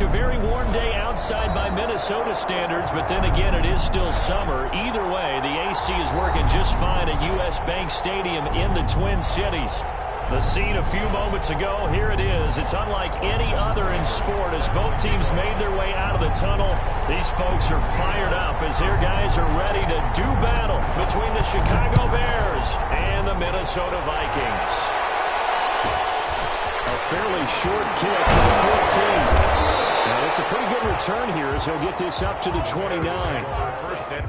a very warm day outside by Minnesota standards, but then again, it is still summer. Either way, the AC is working just fine at U.S. Bank Stadium in the Twin Cities. The scene a few moments ago, here it is. It's unlike any other in sport as both teams made their way out of the tunnel. These folks are fired up as their guys are ready to do battle between the Chicago Bears and the Minnesota Vikings. A fairly short kick to the 14. Now, it's a pretty good return here as he'll get this up to the 29. First and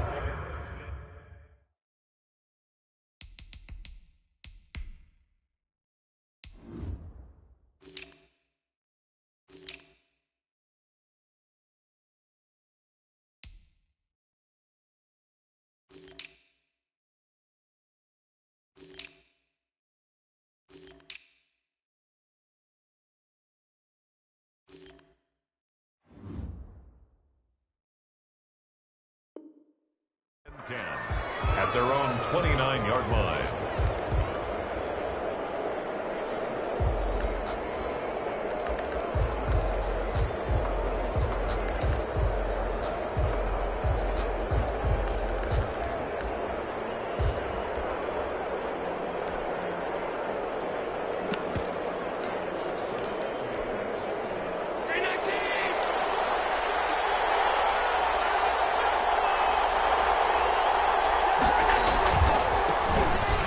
10 at their own 29-yard line.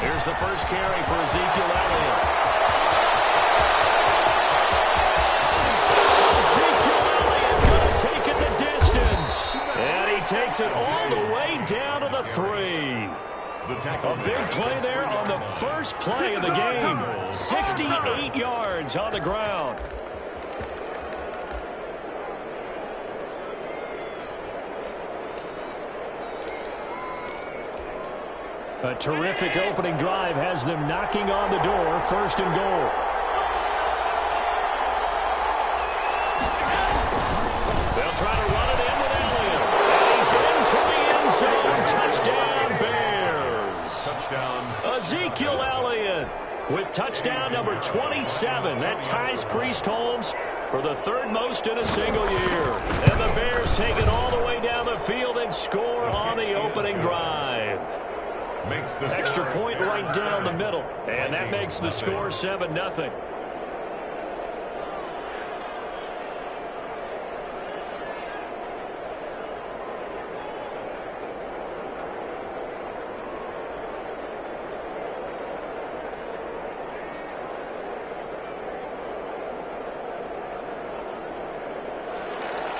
Here's the first carry for Ezekiel Elliott. Ezekiel Elliott going to take it the distance. And he takes it all the way down to the 3. A big play there on the first play of the game. 68 yards on the ground. A terrific opening drive has them knocking on the door, first and goal. They'll try to run it in with Elliott. And he's into the end zone. Touchdown, Bears. Touchdown. Ezekiel Elliott with touchdown number 27. That ties Priest Holmes for the third most in a single year. And the Bears take it all the way down the field and score on the opening drive. Extra point right down the middle. And that makes the score 7-0.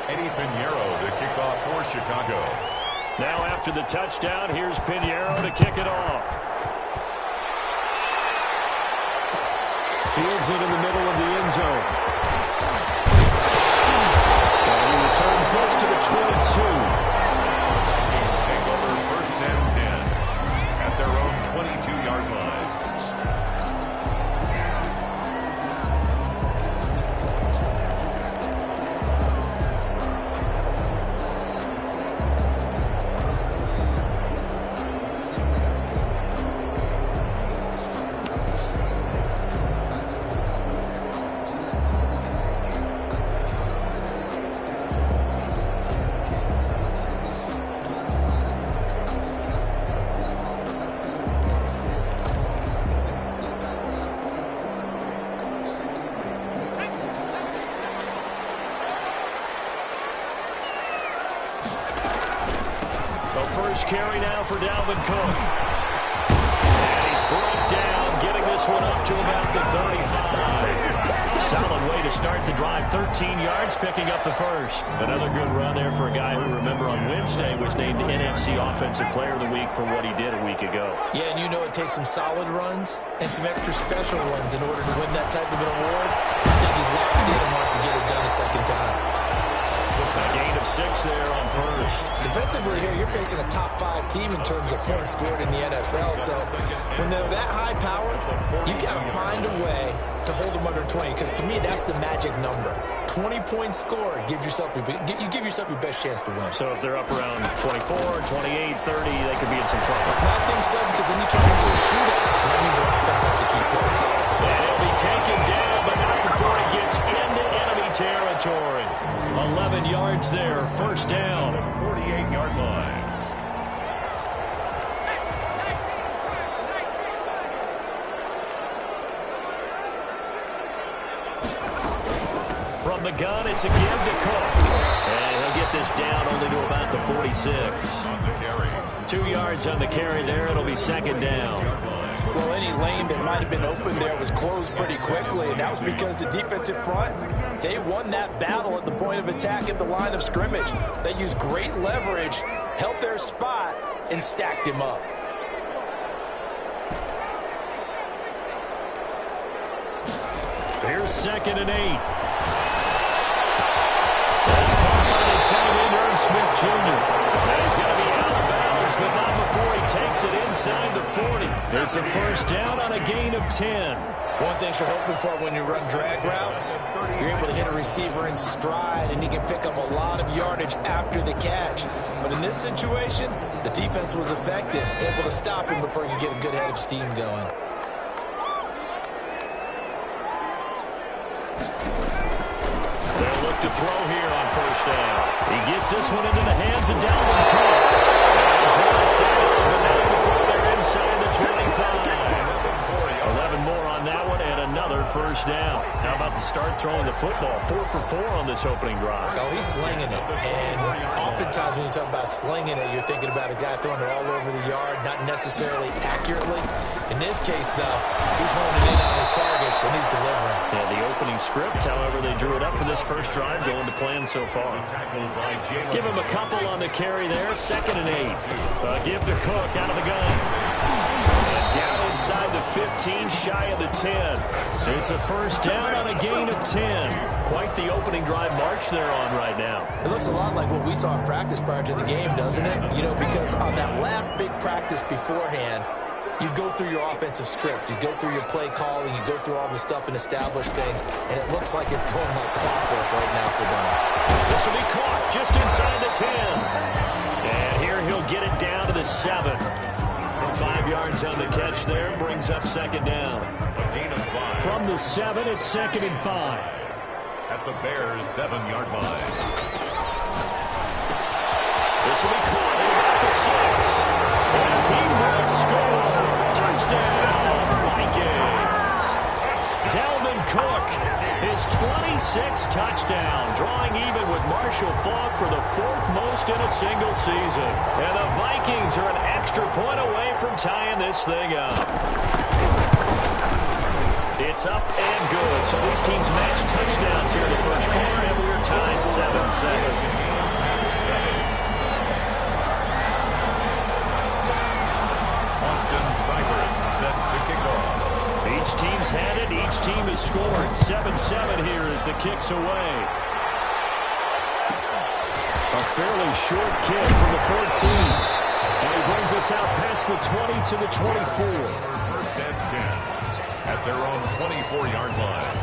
Eddie Pinheiro to kick off for Chicago. Now after the touchdown, here's Pinheiro to kick it off. Fields it in the middle of the end zone. And he returns this to the 22. Vikings take over first and 10 at their own 22-yard line. Carry now for Dalvin Cook. And he's brought down, getting this one up to about the 35. Solid way to start the drive. 13 yards, picking up the first. Another good run there for a guy who, remember, on Wednesday was named NFC Offensive Player of the Week for what he did a week ago. Yeah, and you know it takes some solid runs and some extra special runs in order to win that type of an award. I think he's locked in and wants to get it done a second time. A gain of 6 there on first. Defensively here, you're facing a top-5 team in terms of points scored in the NFL. So when they're that high power, you got to find a way to hold them under 20. Because to me, that's the magic number. 20-point score gives yourself you give yourself your best chance to win. So if they're up around 24, 28, 30, they could be in some trouble. I think so, because then you turn into a shootout. And that means your offense has to keep pace. And he'll be taken down, but not before he gets into enemy territory. A From the gun, it's a give to Cook. And he'll get this down only to about the 46. 2 yards on the carry there. It'll be second down. Well, any lane that might have been open there was closed pretty quickly, and that was because the defensive front, they won that battle at the point of attack at the line of scrimmage. They used great leverage, held their spot, and stacked him up. Here's 2nd and 8. That's caught by the tight end, Irv Smith Jr. Now he's going to be out of bounds, but not before he takes it inside the 40. It's a first down on a gain of 10. One thing you're hoping for when you run drag routes, you're able to hit a receiver in stride, and he can pick up a lot of yardage after the catch. But in this situation, the defense was effective, able to stop him before he could get a good head of steam going. They'll look to throw here on first down. He gets this one into the hands of Dalvin Cook. And brought down, but not before they're inside the 25. 11 more on that one, and another first down. How about the start throwing the football? 4 for 4 on this opening drive. Oh, he's slinging it. And oftentimes when you talk about slinging it, you're thinking about a guy throwing it all over the yard, not necessarily accurately. In this case, though, he's honing in on his targets, and he's delivering. Yeah, the opening script, however, they drew it up for this first drive, going to plan so far. Give him a couple on the carry there. 2nd and 8. Give to Cook out of the gun. And down inside the 15, shy of the 10. It's a first down on a gain of 10. Quite the opening drive march they're on right now. It looks a lot like what we saw in practice prior to the game, doesn't it? You know, because on that last big practice beforehand, you go through your offensive script, you go through your play calling, you go through all the stuff and establish things, and it looks like it's going like clockwork right now for them. This will be caught just inside the 10. And here he'll get it down to the 7. 5 yards on the catch there, brings up second down. From the 7, it's 2nd and 5. At the Bears' 7-yard line. This will be caught at about the 6. And he will score. Touchdown, Vikings. Dalvin Cook, his 26th touchdown, drawing even with Marshall Faulk for the 4th most in a single season. And the Vikings are an extra point away from tying this thing up. It's up and good. So these teams match touchdowns here in the first quarter, and we're tied 7-7. Each team's had it. Each team has scored. 7-7 here as the kick's away. A fairly short kick from the 14. And he brings us out past the 20 to the 24. First and 10 at their own 24-yard line.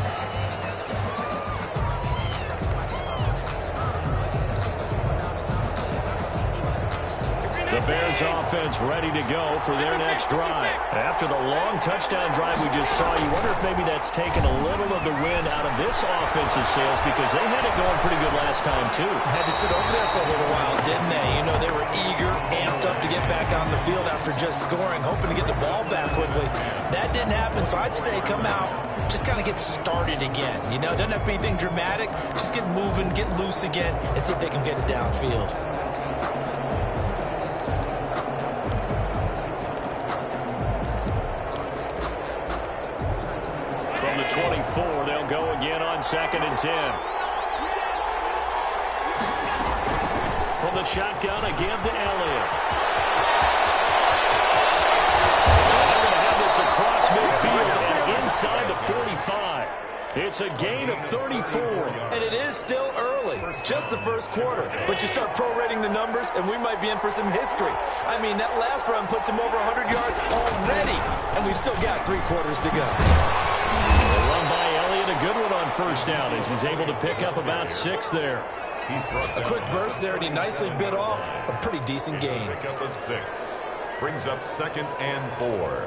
The Bears offense ready to go for their next drive. After the long touchdown drive we just saw, you wonder if maybe that's taken a little of the wind out of this offensive sails, because they had it going pretty good last time too. Had to sit over there for a little while, didn't they? You know, they were eager, amped up to get back on the field after just scoring, hoping to get the ball back quickly. That didn't happen, so I'd say come out, just kind of get started again. You know, doesn't have to be anything dramatic. Just get moving, get loose again, and see if they can get it downfield. From the 24, they'll go again on 2nd and 10. From the shotgun, a give to Elliott. They're going to have this across midfield and inside the 45. It's a gain of 34. And it is still early, just the first quarter. But you start prorating the numbers, and we might be in for some history. I mean, that last run puts him over 100 yards already, and we've still got 3 quarters to go. A run by Elliott, a good one on first down as he's able to pick up about 6 there. A quick burst there, and he nicely bit off a pretty decent gain. Pick up a 6. Brings up 2nd and 4.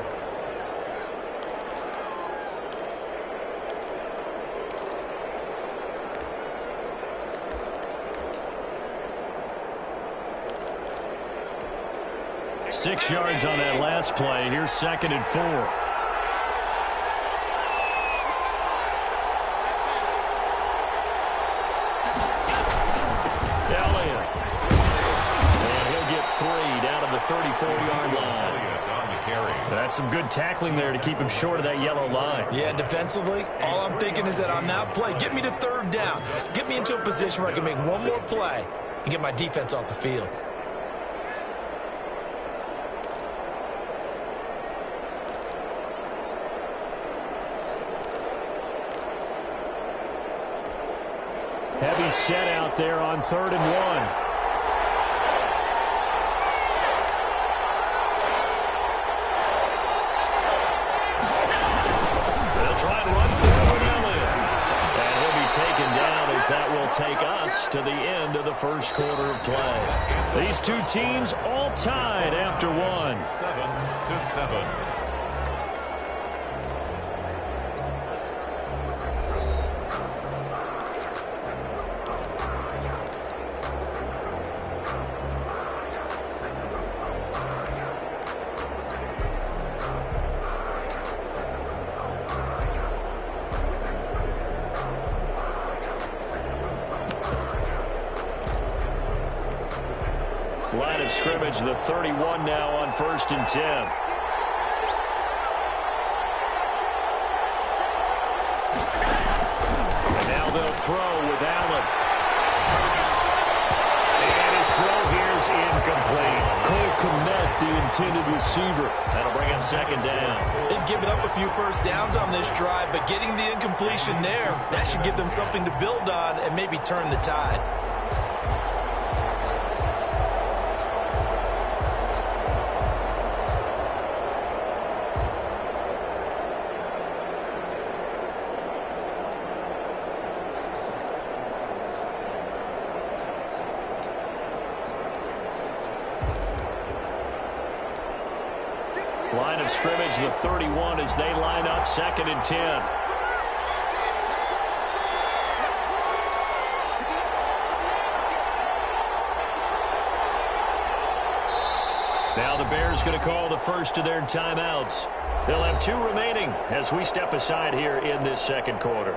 Six yards on that last play. Here's 2nd and 4. 4-yard line. That's some good tackling there to keep him short of that yellow line. Yeah, defensively, all I'm thinking is that on that play, get me to third down. Get me into a position where I can make one more play and get my defense off the field. Heavy set out there on 3rd and 1. That will take us to the end of the first quarter of play. These two teams all tied after one. 7-7. Line of scrimmage, the 31 now on 1st and 10. And now they'll throw with Allen. And his throw here is incomplete. Cole Kmet, the intended receiver. That'll bring up 2nd down. They've given up a few first downs on this drive, but getting the incompletion there, that should give them something to build on and maybe turn the tide. Line of scrimmage, the 31 as they line up 2nd and 10. Now the Bears going to call the first of their timeouts. They'll have 2 remaining as we step aside here in this 2nd quarter.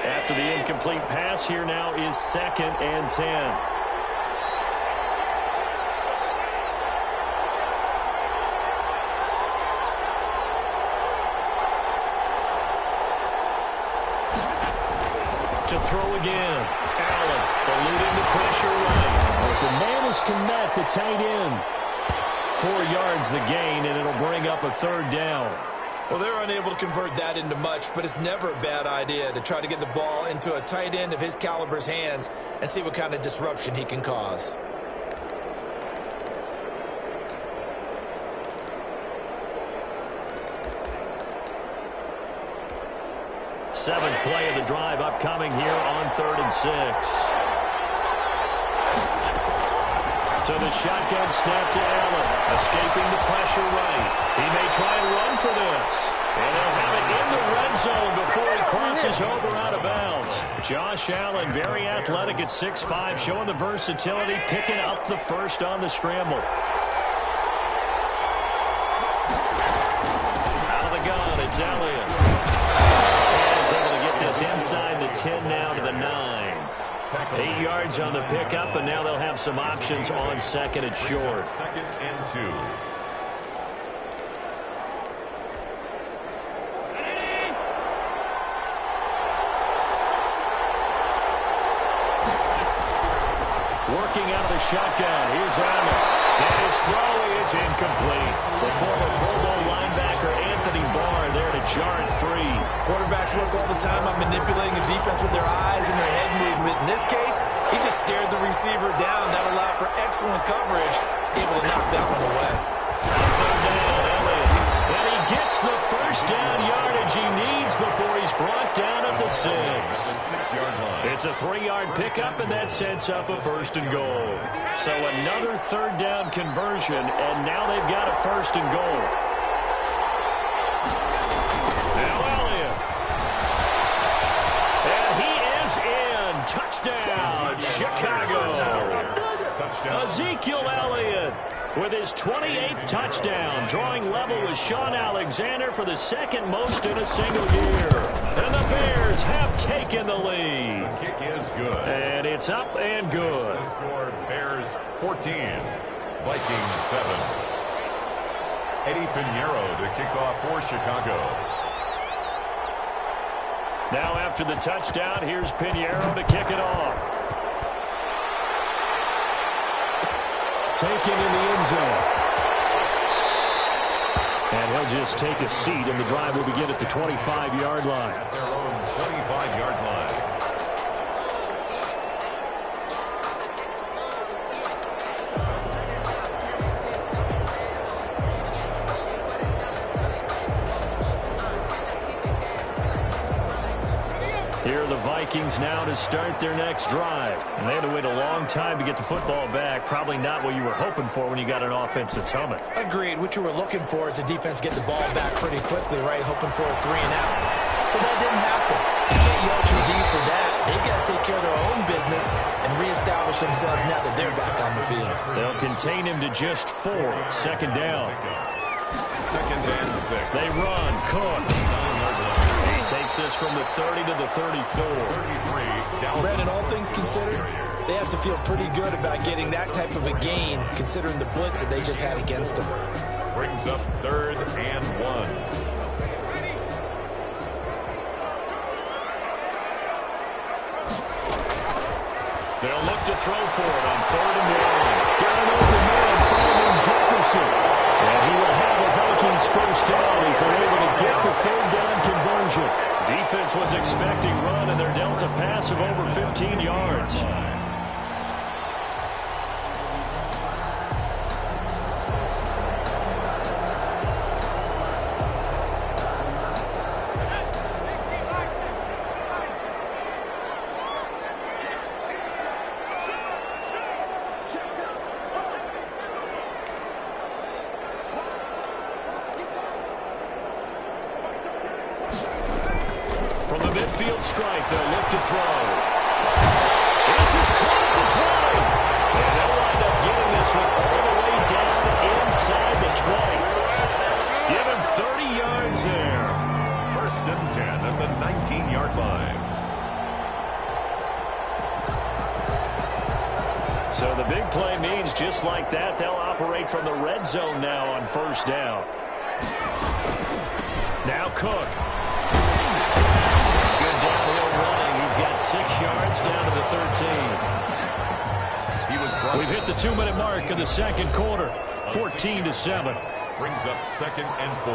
After the incomplete pass, here now is 2nd and 10. To throw again. Allen eluding the pressure right. The man is Kmet, the tight end. 4 yards the gain, and it'll bring up a 3rd down. Well, they're unable to convert that into much, but it's never a bad idea to try to get the ball into a tight end of his caliber's hands and see what kind of disruption he can cause. Seventh play of the drive upcoming here on 3rd and 6. So the shotgun snap to Allen, escaping the pressure right. He may try and run for this. And they'll have it in the red zone before he crosses over out of bounds. Josh Allen, very athletic at 6'5", showing the versatility, picking up the first on the scramble. Out of the gun, it's Elliott. And he's able to get this inside the 10 now to the 9. 8 yards on the pickup, and now they'll have some options on 2nd and short. 2nd and 2. Working out of the shotgun. Here's Allen. And his throw is incomplete. The former Pro Bowl linebacker Anthony Barr there to jar it free. Quarterbacks work all the time on manipulating a defense with their eyes and their head movement. In this case, he just stared the receiver down. That allowed for excellent coverage, able to knock that one away. Third down, Elliott. And he gets the first down yardage he needs before he's brought down at the 6. It's a 3-yard pickup, and that sets up a 1st and goal. So another 3rd down conversion, and now they've got a 1st and goal. Now Elliott. And he is in. Touchdown, Chicago. Ezekiel Elliott with his 28th touchdown, drawing level with Sean Alexander for the second most in a single year. And the Bears have taken the lead. The kick is good. And it's up and good. The score, Bears 14, Vikings 7. Eddie Pinheiro to kick off for Chicago. Now after the touchdown, here's Pinheiro to kick it off. Taken in the end zone. And he'll just take a seat, and the drive will begin at the 25-yard line. At their own 25-yard line. Here are the Vikings now to start their next drive. And they had to wait a long time to get the football back. Probably not what you were hoping for when you got an offense that's humming. Agreed. What you were looking for is the defense get the ball back pretty quickly, right? Hoping for a 3-and-out. So that didn't happen. You can't yell too deep for that. They've got to take care of their own business and reestablish themselves now that they're back on the field. They'll contain him to just 4. Second down. Second and 6. They run. Cook. Takes this from the 30 to the 34. Brandon, all things considered, they have to feel pretty good about getting that type of a gain, considering the blitz that they just had against them. Brings up 3rd and 1. They'll look to throw for it on 3rd and 1. Down over man, finding Jefferson. And he will have the Vikings first down as they're able to get the 3rd down conversion. Defense was expecting run, and they're dealt a pass of over 15 yards. From the midfield stripe, they'll look to throw. This is caught at the 20. And they'll wind up getting this one all the way down inside the 20. Give him 30 yards there. 1st and 10 at the 19-yard line. So the big play means just like that, they'll operate from the red zone now on 1st down. Now Cook. Got 6 yards down to the 13. We've hit the 2-minute mark of the second quarter. 14-7. Brings up 2nd and 4.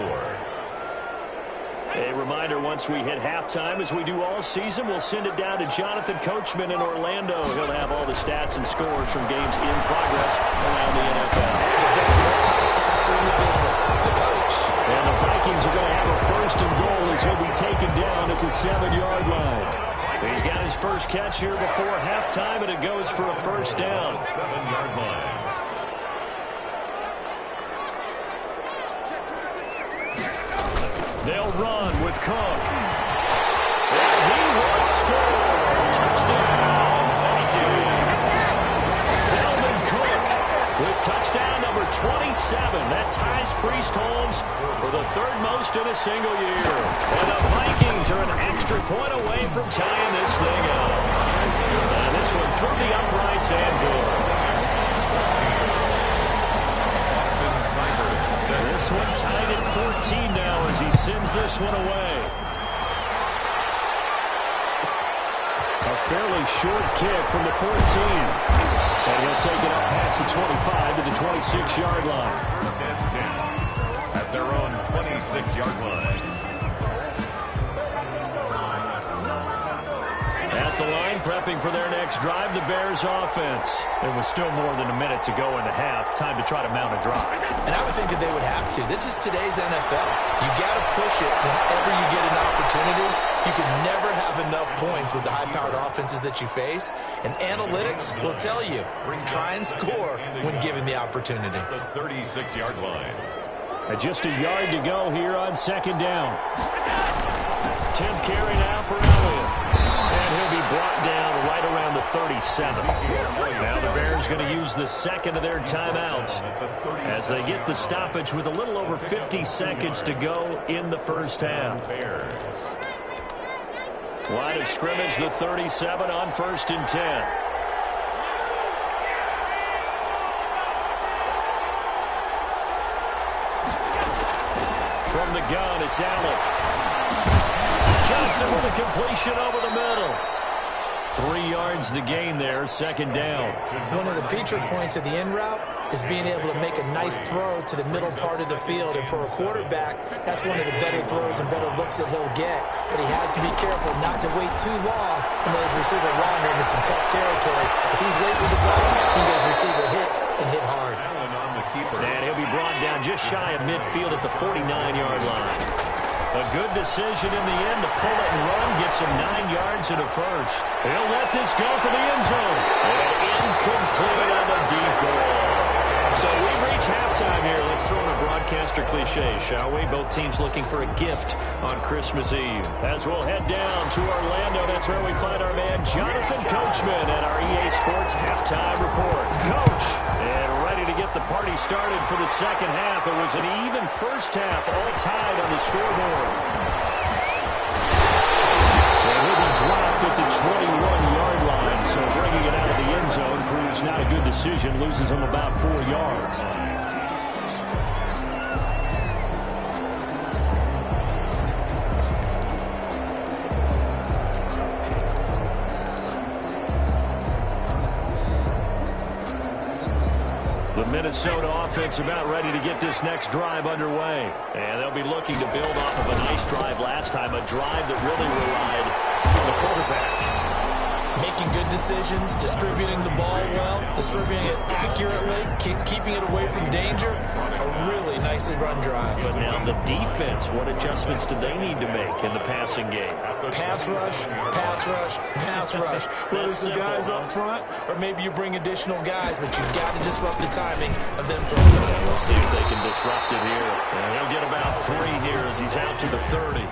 A reminder, once we hit halftime, as we do all season, we'll send it down to Jonathan Coachman in Orlando. He'll have all the stats and scores from games in progress around the NFL. The best multitasker in the business, the coach. And the Vikings are going to have a 1st and goal as he'll be taken down at the 7-yard line. He's got his first catch here before halftime, and it goes for a 1st down. 7-yard line. They'll run with Cook. And he will score. Touchdown, Vikings. Dalvin Cook with touchdown number 27. That ties Priest Holmes for the 3rd most in a single year. And the Vikings are an extra point away from tying this thing up. And this one through the uprights and good. This one tied at 14 now as he sends this one away. A fairly short kick from the 14. And he'll take it up past the 25 to the 26-yard line. 1st and 10 at their own 26-yard line. At the line, prepping for their next drive, the Bears offense. There was still more than a minute to go in the half. Time to try to mount a drive. And I would think that they would have to. This is today's NFL. You got to push it whenever you get an opportunity. You can never have enough points with the high-powered offenses that you face. And analytics will tell you, try and score when given the opportunity. The 36-yard line. Just a yard to go here on 2nd down. 10th carry now for Elliott. And he'll be brought brought down right around the 37. Now the Bears going to use the second of their timeouts as they get the stoppage with a little over 50 seconds to go in the first half. Line of scrimmage, the 37 on 1st and 10. From the gun, it's Allen. Johnson with a completion over the middle. 3 yards the gain there, second down. One of the feature points of the in route is being able to make a nice throw to the middle part of the field. And for a quarterback, that's one of the better throws and better looks that he'll get. But he has to be careful not to wait too long and let his receiver wander into some tough territory. If he's late with the ball, he can get his receiver hit and hit hard. And he'll be brought down just shy of midfield at the 49-yard line. A good decision in the end to pull it and run, gets him 9 yards and a first. He'll let this go for the end zone. And incomplete on the deep ball. So we've reached halftime here. Let's throw in a broadcaster cliche, shall we? Both teams looking for a gift on Christmas Eve. As we'll head down to Orlando, that's where we find our man Jonathan Coachman at our EA Sports Halftime Report. Coach, and ready to get the party started for the second half. It was an even first half, all tied on the scoreboard. And he'll be dropped at the 21-yard line, so bringing it out of the end zone proves not a good decision, loses him about 4 yards. The Minnesota offense about ready to get this next drive underway. And they'll be looking to build off of a nice drive last time, a drive that really relied on the quarterback. Making good decisions, distributing the ball well, distributing it accurately, keeping it away from danger. A really nicely run drive. But now the defense, what adjustments do they need to make in the passing game? Pass rush, pass rush, pass rush. Whether it's the guys up front or maybe you bring additional guys, but you've got to disrupt the timing of them throwing. We'll see if they can disrupt it here. And he'll get about 3 here as he's out to the 30.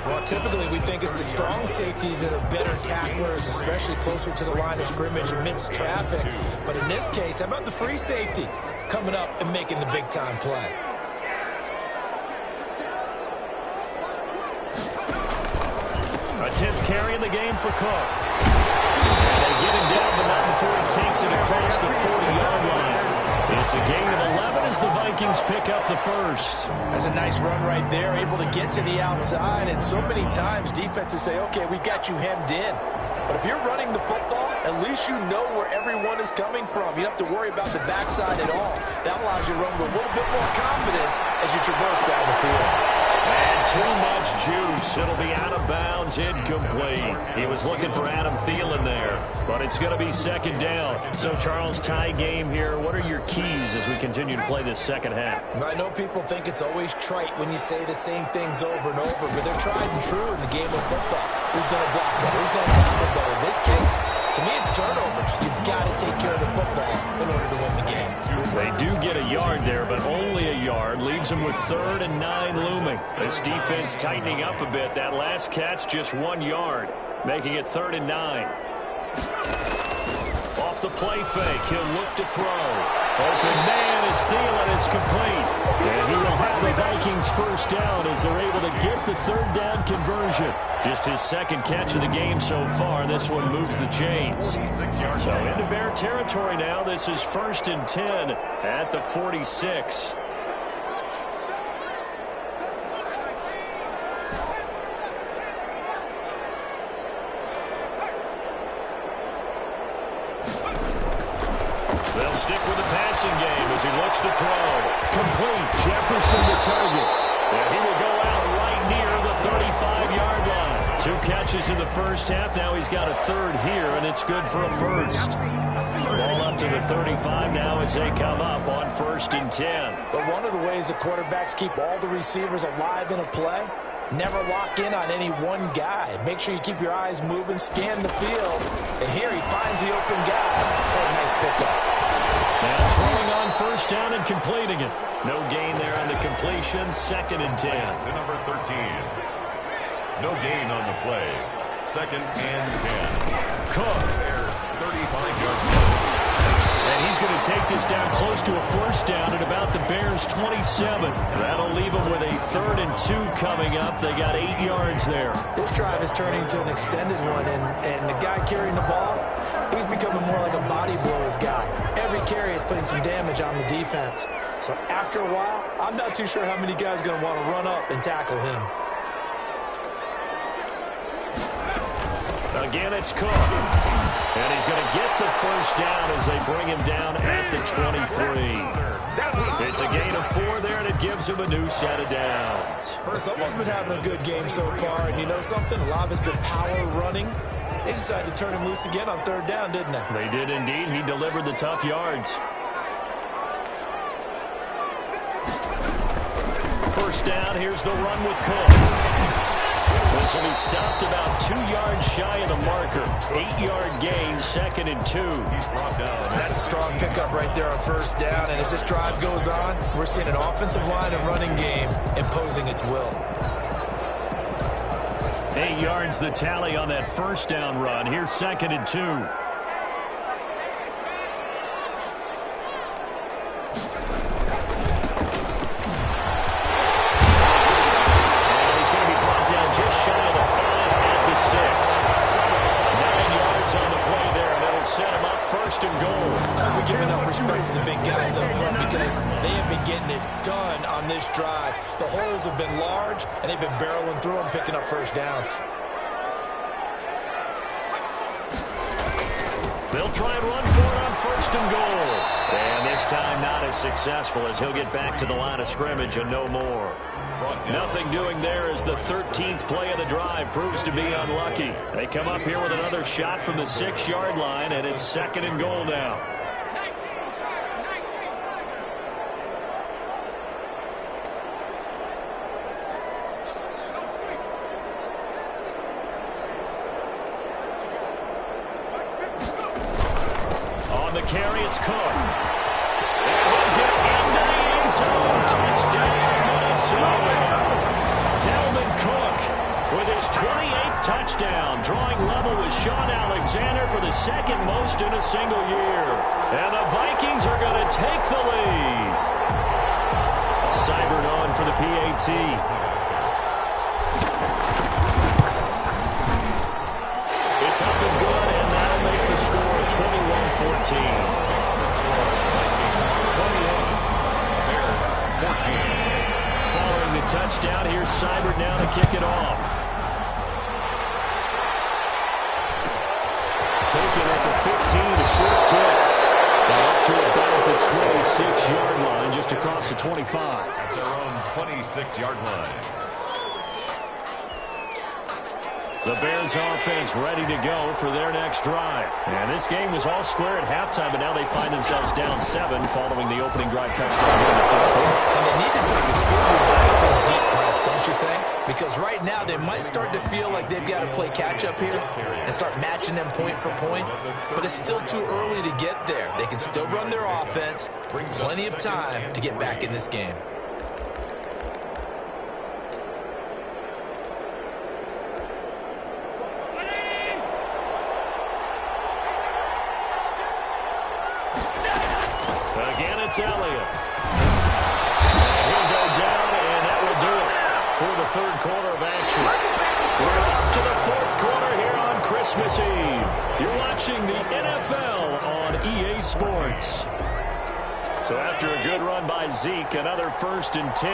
Well, typically we think it's the strong safeties that are better tacklers, especially closer to the line of scrimmage amidst traffic. But in this case, how about the free safety coming up and making the big-time play? A 10th carry in the game for Cook. And they get him down, but not before he takes it across the 40-yard line. It's a gain of 11 as the Vikings pick up the first. That's a nice run right there, able to get to the outside. And so many times defenses say, okay, we've got you hemmed in. But if you're running the football, at least you know where everyone is coming from. You don't have to worry about the backside at all. That allows you to run with a little bit more confidence as you traverse down the field. And too much juice. It'll be out of bounds, incomplete. He was looking for Adam Thielen there, but it's going to be second down. So, Charles, tie game here. What are your keys as we continue to play this second half? I know people think it's always trite when you say the same things over and over, but they're tried and true in the game of football. Who's going to block better? Who's going to tackle better? In this case, to me, it's turnovers. You've got to take care of the football in order to win the game. They do get a yard there, but only a yard. Leaves them with 3rd and 9 looming. This defense tightening up a bit. That last catch, just 1 yard, making it 3rd and 9. Off the play fake, he'll look to throw. Open man is Thielen. It's complete. And he will have the Vikings first down as they're able to get the 3rd down conversion. Just his second catch of the game so far. This one moves the chains. So into Bear territory now. This is 1st and 10 at the 46. They'll stick with the passing game as he looks to throw. Complete. Jefferson the target. And he will go out right near the 35-yard line. 2 catches in the first half. Now he's got a 3rd here, and it's good for a first. Ball up to the 35 now as they come up on 1st and 10. But one of the ways the quarterbacks keep all the receivers alive in a play, never lock in on any one guy. Make sure you keep your eyes moving, scan the field. And here he finds the open guy for a nice pickup. Now throwing on 1st down and completing it. No gain there on the completion. 2nd and 10. To number 13. No gain on the play. 2nd and 10. Cook. Bears 35-yard. And he's going to take this down close to a first down at about the Bears' 27. That'll leave them with a 3rd and 2 coming up. They got 8 yards there. This drive is turning into an extended one, and the guy carrying the ball, he's becoming more like a body blows guy. Every carry is putting some damage on the defense. So after a while, I'm not too sure how many guys are going to want to run up and tackle him. Again, it's Cook. And he's going to get the first down as they bring him down at the 23. It's a gain of 4 there, and it gives him a new set of downs. Someone's been having a good game so far, and you know something? A lot of it's been power running. They decided to turn him loose again on 3rd down, didn't they? They did indeed. He delivered the tough yards. First down, here's the run with Cook. This will be stopped about 2 yards shy of the marker. 8-yard gain, 2nd and 2. That's a strong pickup right there on 1st down. And as this drive goes on, we're seeing an offensive line and running game imposing its will. 8 yards the tally on that 1st down run. Here's 2nd and 2. Respect to the big guys up front because they have been getting it done on this drive. The holes have been large, and they've been barreling through them, picking up first downs. They'll try and run for it on 1st and goal. And this time not as successful as he'll get back to the line of scrimmage and no more. Nothing doing there as the 13th play of the drive proves to be unlucky. They come up here with another shot from the 6-yard line, and it's 2nd and goal now. Carry, it's Cook. And he'll get into the end zone. Touchdown, Minnesota. Dalvin Cook with his 28th touchdown, drawing level with Sean Alexander for the 2nd most in a single year. And the Vikings are going to take the lead. Seibert on for the PAT. It's up and good, and that'll make the score 21-14. Following the touchdown, here's Seibert now to kick it off. Taken at the 15, a short kick. Up to about the 26-yard line, just across the 25. At their own 26-yard line. The Bears offense ready to go for their next drive. And this game was all square at halftime, but now they find themselves down 7 following the opening drive touchdown here in the 4th quarter. And they need to take a good, relaxing, deep breath, don't you think? Because right now they might start to feel like they've got to play catch-up here and start matching them point for point. But it's still too early to get there. They can still run their offense. Plenty of time to get back in this game. It's Elliott. He'll go down, and that will do it for the 3rd quarter of action. We're off to the 4th quarter here on Christmas Eve. You're watching the NFL on EA Sports. So after a good run by Zeke, another 1st and 10.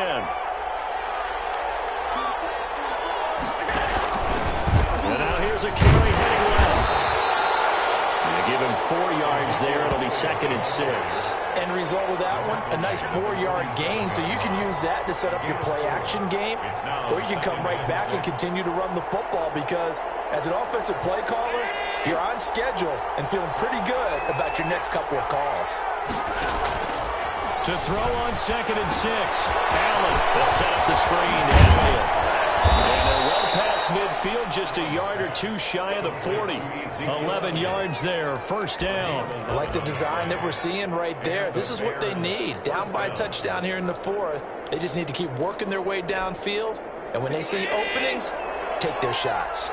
And now here's a carry heading left. And they give him 4 yards there. It'll be 2nd and 6. End result of that one, a nice 4-yard gain, so you can use that to set up your play-action game, or you can come right back and continue to run the football because as an offensive play caller, you're on schedule and feeling pretty good about your next couple of calls. To throw on 2nd and 6, Allen will set up the screen to Elliott. And they're well past midfield, just a yard or 2 shy of the 40. 11 yards there, 1st down. I like the design that we're seeing right there. This is what they need. Down by a touchdown here in the 4th. They just need to keep working their way downfield. And when they see openings, take their shots.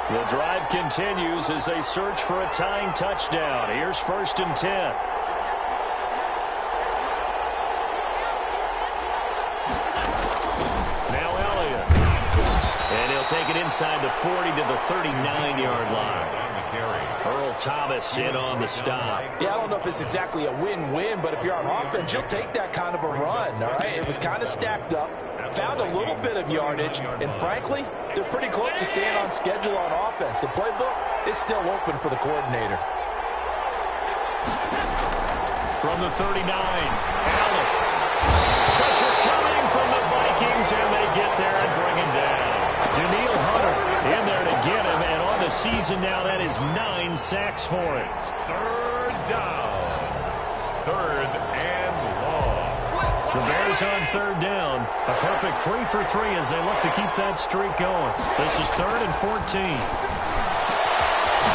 The drive continues as they search for a tying touchdown. Here's 1st and 10. Now Elliott. And he'll take it inside the 40 to the 39-yard line. Earl Thomas in on the stop. Yeah, I don't know if it's exactly a win-win, but if you're on offense, you'll take that kind of a run, all right? It was kind of stacked up, found a little bit of yardage, and frankly, they're pretty close to staying on schedule on offense. The playbook is still open for the coordinator. From the 39, Allen. Pressure coming from the Vikings, and they get there and bring him down. Daniil Hunter in there to get him, and on the season now, that is 9 sacks for him. 3rd down. 3rd and long. The Bears on 3rd down. A perfect 3 for 3 as they look to keep that streak going. This is 3rd and 14.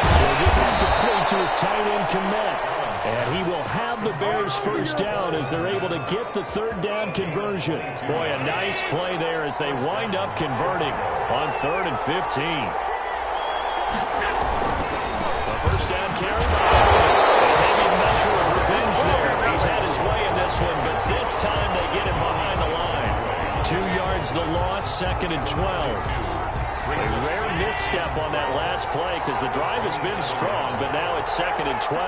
They'll get back to play to his tight end, Kmet. And he will have the Bears 1st down as they're able to get the 3rd down conversion. Boy, a nice play there as they wind up converting on 3rd and 15. A 1st down carry. Maybe a measure of revenge there. He's had his way in this one, but this time they get him behind the line. 2 yards the loss, 2nd and 12. A rare misstep on that last play because the drive has been strong, but now it's 2nd and 12.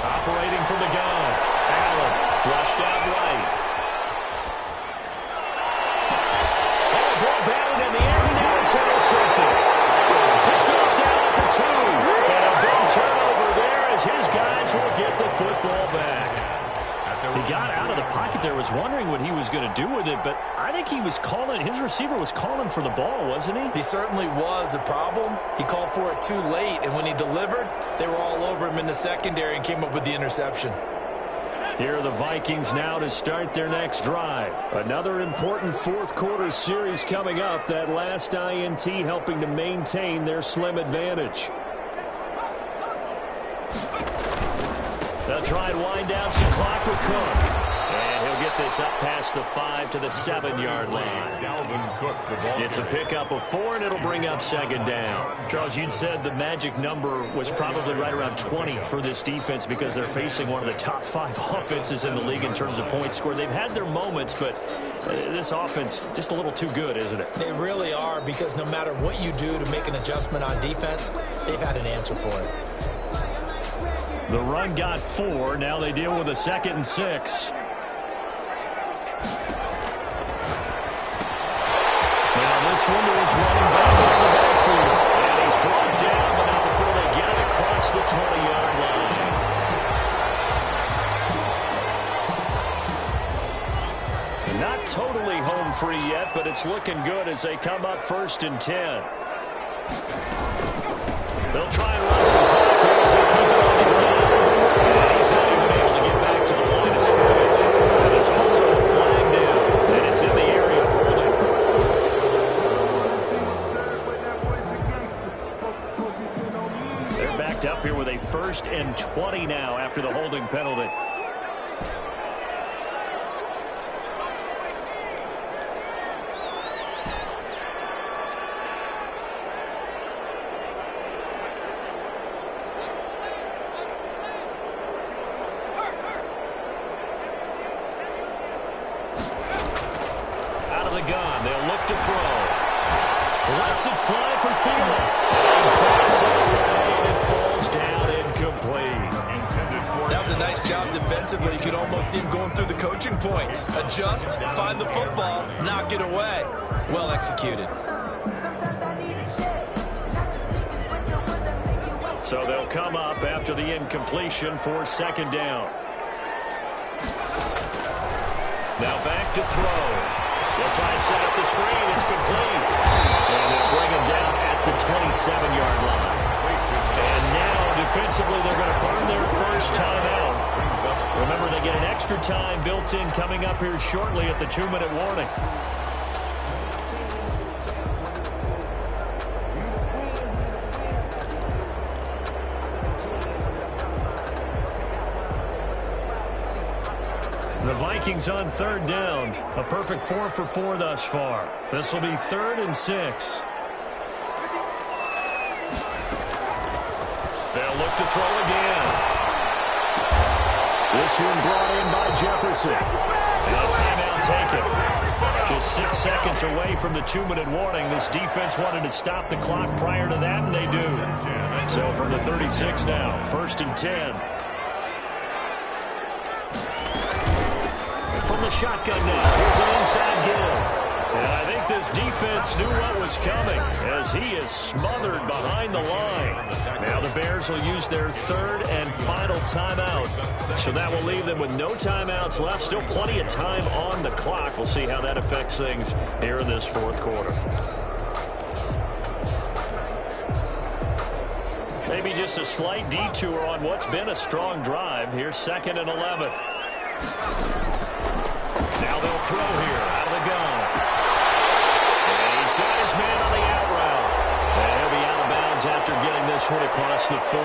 Operating from the gun. Allen flushed out right. Oh, ball batted in the air. Now it's intercepted. Picked up down at the 2. And a big turnover there as his guys will get the football back. He got out of the pocket there, was wondering what he was going to do with it, but I think he was calling, his receiver was calling for the ball, wasn't he? He certainly was. The problem, he called for it too late, and when he delivered, they were all over him in the secondary and came up with the interception. Here are the Vikings now to start their next drive. Another important 4th quarter series coming up. That last INT helping to maintain their slim advantage. They'll try and wind down some clock with Cook. And he'll get this up past the 5 to the 7-yard line. It's a pickup of 4, and it'll bring up 2nd down. Charles, you'd said the magic number was probably right around 20 for this defense because they're facing one of the top 5 offenses in the league in terms of points scored. They've had their moments, but this offense just a little too good, isn't it? They really are, because no matter what you do to make an adjustment on defense, they've had an answer for it. The run got 4. Now they deal with a 2nd and 6. Now this one is running back in the backfield. And he's brought down, but not before they get it across the 20-yard line. Not totally home free yet, but it's looking good as they come up 1st and 10. They'll try and run some clock here as they keep it on the ground. And he's not even able to get back to the line of scrimmage. And there's also a flag down, and it's in the area of holding. They're backed up here with a 1st and 20 now after the holding penalty. Gun. They'll look to throw. Lets it fly for Thielen. And backs it away, and it falls down incomplete. That was a nice job defensively. You could almost see him going through the coaching points. Adjust, find the football, knock it away. Well executed. So they'll come up after the incompletion for 2nd down. Now back to throw. They'll try and set up the screen. It's complete. And they'll bring him down at the 27-yard line. And now, defensively, they're going to burn their first timeout. Remember, they get an extra time built in coming up here shortly at the 2-minute warning. The Vikings on 3rd down. A perfect 4 for 4 thus far. This will be 3rd and 6. They'll look to throw again. This one brought in by Jefferson. And a timeout taken. Just 6 seconds away from the 2-minute warning. This defense wanted to stop the clock prior to that, and they do. So from the 36 now, 1st and 10. From the shotgun now, here's an inside give. And I think this defense knew what was coming as he is smothered behind the line. Now the Bears will use their 3rd and final timeout. So that will leave them with no timeouts left. Still plenty of time on the clock. We'll see how that affects things here in this 4th quarter. Maybe just a slight detour on what's been a strong drive. Here's 2nd and 11. Now they'll throw here out of the gun. He's got his man on the out route. And he'll be out of bounds after getting this one across the 40.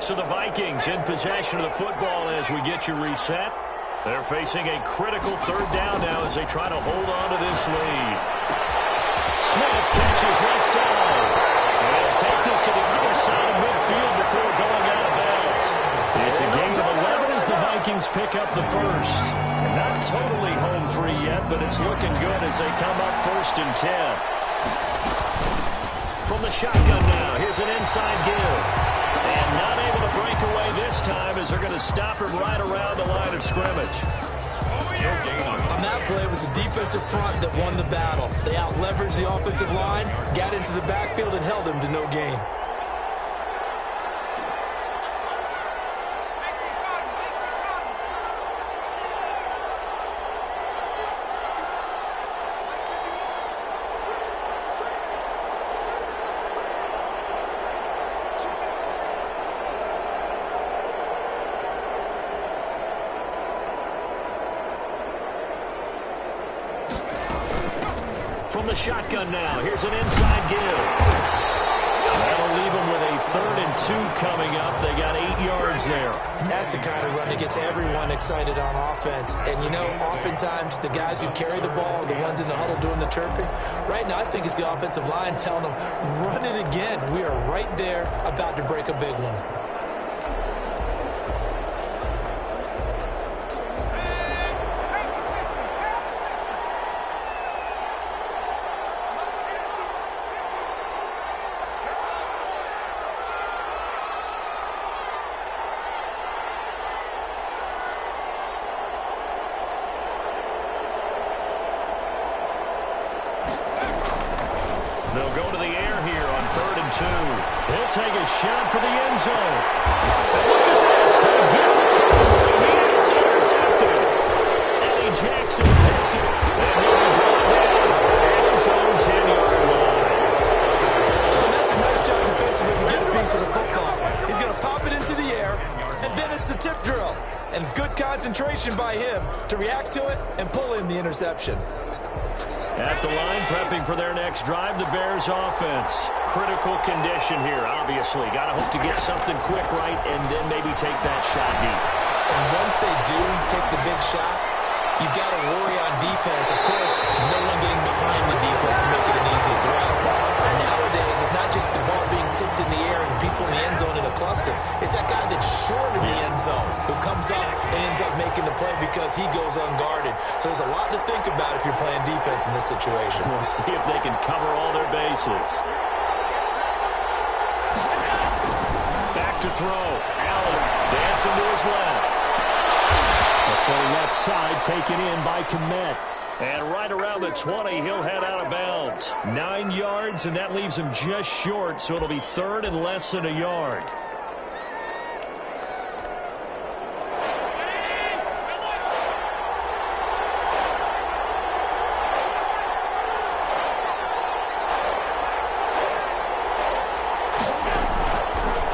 So the Vikings in possession of the football as we get you reset. They're facing a critical 3rd down now as they try to hold on to this lead. Smith catches left side. And take this to the other side of midfield before going out of bounds. It's a gain of 11 as the Vikings pick up the first. Not totally home free yet, but it's looking good as they come up 1st and 10. From the shotgun now, here's an inside give. And not able to break away this time as they're going to stop him right around the line of scrimmage. On that play, it was the defensive front that won the battle. They out-leveraged the offensive line, got into the backfield, and held him to no gain. From the shotgun now, here's an inside give. That'll leave them with a 3rd and 2 coming up. They got 8 yards there. That's the kind of run that gets everyone excited on offense. And, you know, oftentimes the guys who carry the ball are the ones in the huddle doing the chirping. Right now, I think it's the offensive line telling them, run it again. We are right there about to break a big one. They'll go to the air here on 3rd and 2. He'll take a shot for the end zone. And look at this. They get the tackle. And it's intercepted. Eddie Jackson picks it. And he'll be brought down at his own 10-yard line. And that's a nice job defensively to get a piece of the football. He's going to pop it into the air, and then it's the tip drill. And good concentration by him to react to it and pull in the interception. At the line, prepping for their next drive, the Bears offense. Critical condition here, obviously. Got to hope to get something quick right and then maybe take that shot deep. And once they do take the big shot, you've got to worry on defense. Of course, no one getting behind the defense and make it an easy throw. But nowadays, it's not just the ball being tipped in the air and people in the end zone in a cluster. It's that guy that's short in the end zone who comes up and ends up making the play because he goes unguarded. So there's a lot to think about if you're playing defense in this situation. We'll see if they can cover all their bases. Back to throw. Allen dancing to his left. The full left side taken in by Kmet. And right around the 20, he'll head out of bounds. 9 yards, and that leaves him just short, so it'll be 3rd and less than a yard.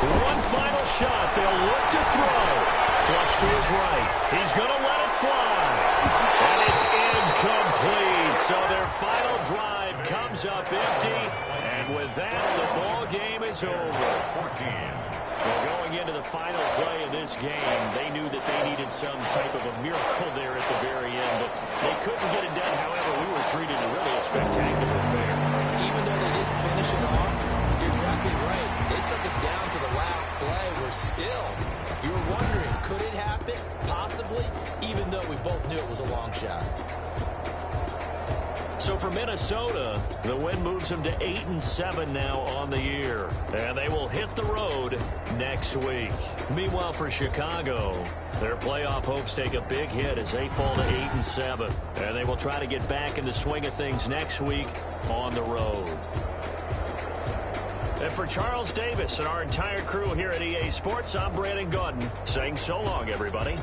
One final shot. They'll look to throw. Flush to his right. He's going to let it fly. And it's incomplete. So their final drive comes up empty. And with that, the ball game is over. Well, going into the final play of this game, they knew that they needed some type of a miracle there at the very end, but they couldn't get it done. However, we were treated to really a spectacular affair. Even though they didn't finish it off, you're exactly right. They took us down to the last play. You were wondering, could it happen? Possibly, even though we both knew it was a long shot. So for Minnesota, the win moves them to 8-7 now on the year. And they will hit the road next week. Meanwhile, for Chicago, their playoff hopes take a big hit as they fall to 8-7. And they will try to get back in the swing of things next week on the road. And for Charles Davis and our entire crew here at EA Sports, I'm Brandon Gaudin saying so long, everybody.